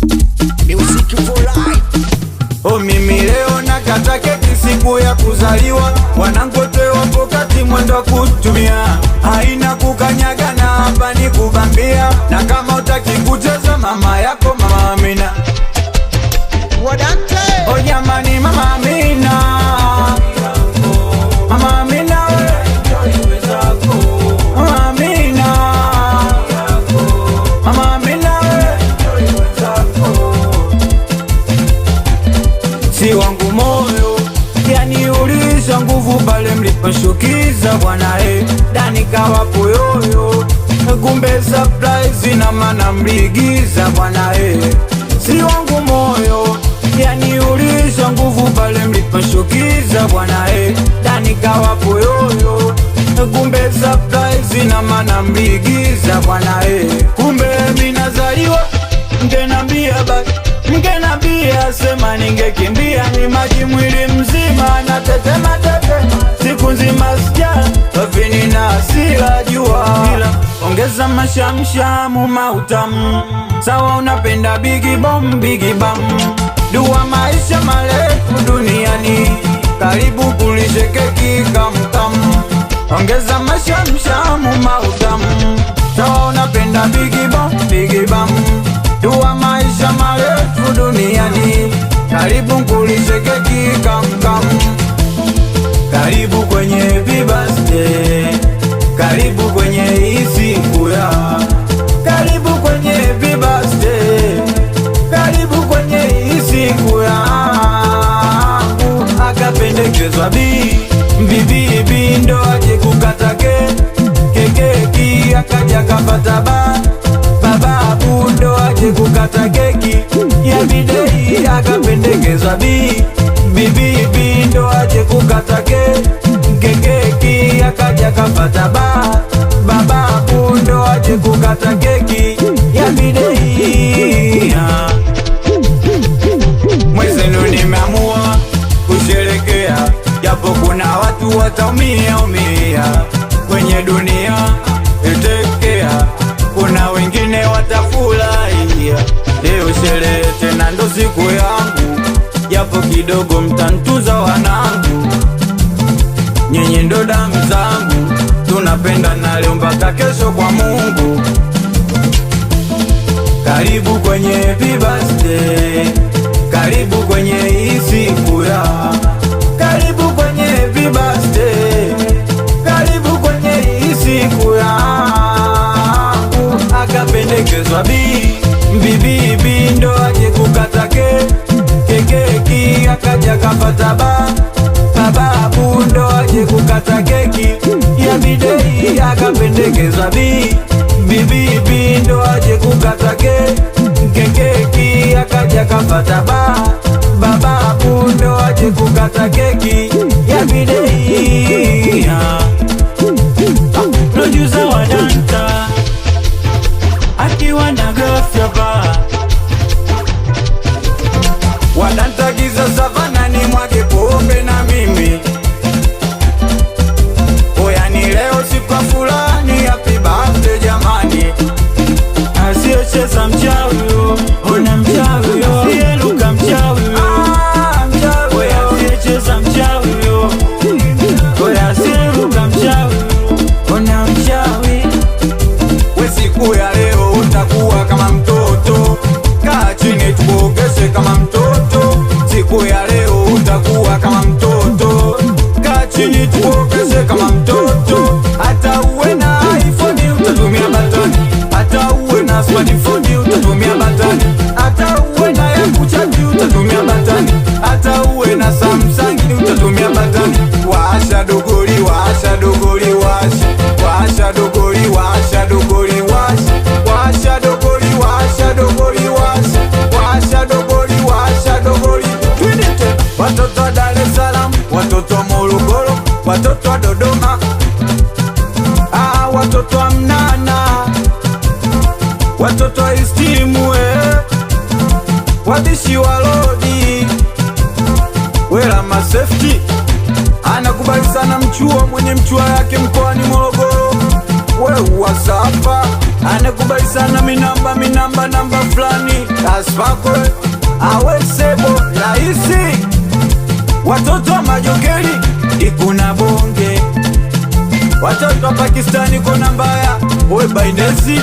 Music for life. Oh, mimi leo nakata keki siku ya kuzaliwa, wanangu wote wapo kati mwendo kutumia, haina kukanyaga na hapa ni kubambia, na kama utaki kucheza mama yako mama Amina. Wadante. Oh jamani mama Amina, mama Amina we, mama Amina, mama Amina we, si wangu moyo yaniuliza nguvu pale mliposhukiza bwana dani kawa poyoyo, kumbe surprise na mana mligiza bwana si wangu moyo yaniuliza nguvu pale mliposhukiza bwana dani kawa poyoyo, kumbe surprise na mana mligiza bwana kumbe minazaliwa mgenambia basi mgenambia sema ningekimbia ni maji mwili mzima na tetema siku nzima sijala wafini na asila jua ila ongeza mashamshamu mautamu sawa unapenda bigi bom dua maisha marefu duniani karibu kulishe keki kamkamu ongeza mashamshamu mautamu sawa unapenda bigi bom dua maisha marefu duniani karibu kulishe keki kamkamu. Karibu kwenye happy birthday, karibu kwenye hii siku ya, karibu kwenye happy birthday, karibu kwenye hii siku ya, akapendekezwa bibi ndo aje kukata keki, akaja kapata babu ndo aje kukata keki ya bidei, akapendekezwa bibi ndo aje kukata keki, akaja kapata babu ndo aje kukata keki ya bidei. Mwezenu nimeamua kusherekea, japo kuna watu wataumia kwenye dunia itekea, kuna wengine watafurahia. Leo sherehe tena ndo siku yangu, japo kidogo mtantuza wanangu, nyenye ndo damu zangu, tunapenda na leo mpaka kesho kwa Mungu. Karibu kwenye happy birthday, karibu kwenye hii siku ya, karibu kwenye happy birthday, karibu kwenye hii siku ya, akapendekezwa bibi ndo aje kukata keki, akaja kapata babu ndo aje kukata keki ya bidei, akapendekezwa bibi ndo aje kukata keki, akaja kapata babu ndo aje kukata keki ya bidei. Producer Wadanta akiwa na gafya ba Wadanta giza savana ni mwage pombe na mimi oyani leo siku fulani happy birthday jamani, asiyecheza mchawi ona mchawi asiyeruka mchawi oya asiyecheza mchawi oya asiyeruka mchawi ona mchawi. We siku ya leo utakuwa kama mtoto, kaa chini tukuogeshe kama mtoto. Siku ya leo utakuwa kama mtoto, kaa chini tukuogeshe kama mtoto. Hata uwe na iPhone utatumia batani, hata uwe na smartphone utatumia batani, hata uwe na yakuchati utatumia batani, hata uwe na Samsung utatumia batani. Washa dogoli, washa dogoli, washa dogoli, washa dogoli, washa dogoli, washa dogoli, washa dogoli, washa dogoli. Watoto wa Dar es Salaam, watoto wa Morogoro, watoto wa Dodoma, watoto wa Mnana, watoto wa Istimu, wabishi wa Lodi, Wela Masefti anakubali sana mchua mwenye mchua yake mkoani Morogoro. we wasapa anekubali sana namba flani asfakwe awe sebo laisi watoto wa Majongeli ikuna bonge watoto wa Pakistani kona mbaya we bainesi